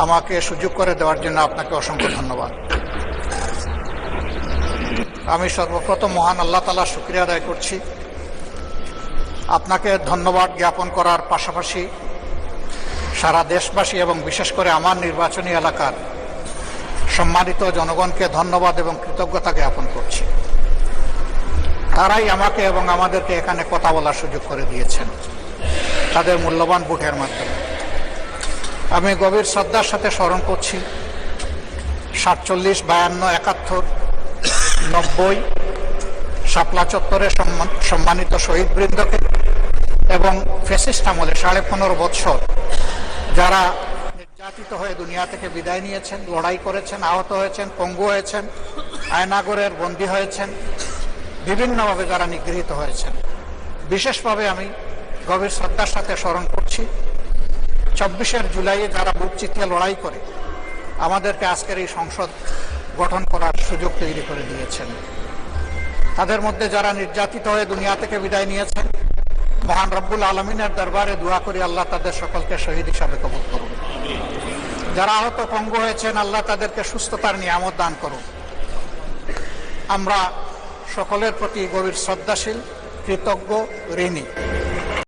আমাকে সুযোগ করে দেওয়ার জন্য আপনাকে অসংখ্য ধন্যবাদ। আমি সর্বপ্রথম মহান আল্লাহ তাআলার শুকরিয়া আদায় করছি। আপনাকে ধন্যবাদ জ্ঞাপন করার পাশাপাশি সারা দেশবাসী এবং বিশেষ করে আমার নির্বাচনী এলাকার সম্মানিত জনগণকে ধন্যবাদ এবং কৃতজ্ঞতা জ্ঞাপন করছি। তারাই আমাকে এবং আমাদেরকে এখানে কথা বলার সুযোগ করে দিয়েছেন তাদের মূল্যবান ভোটের মাধ্যমে। আমি গভীর শ্রদ্ধার সাথে স্মরণ করছি 47, 52, 71, 90 শাপলা চত্বরে সম্মানিত শহীদবৃন্দকে এবং ফ্যাসিস্ট আমলে 15.5 বছর যারা নির্যাতিত হয়ে দুনিয়া থেকে বিদায় নিয়েছেন, লড়াই করেছেন, আহত হয়েছেন, পঙ্গু হয়েছেন, আয়নাগরের বন্দী হয়েছেন, বিভিন্নভাবে যারা নিগৃহীত হয়েছেন, বিশেষভাবে আমি গভীর শ্রদ্ধার সাথে স্মরণ করছি 24 জুলাই যারা বুক চিতিয়ে লড়াই করে আমাদেরকে আজকের এই সংসদ গঠন করার সুযোগ তৈরি করে দিয়েছেন। তাদের মধ্যে যারা নির্যাতিত হয়ে দুনিয়া থেকে বিদায় নিয়েছেন, মহান রব্বুল আলমিনের দরবারে দোয়া করি আল্লাহ তাদের সকলকে শহীদ হিসাবে কবুল করুন। যারা আহত পঙ্গু হয়েছেন আল্লাহ তাদেরকে সুস্থতার নিয়ামত দান করুন। আমরা সকলের প্রতি গভীর শ্রদ্ধাশীল, কৃতজ্ঞ, ঋণী।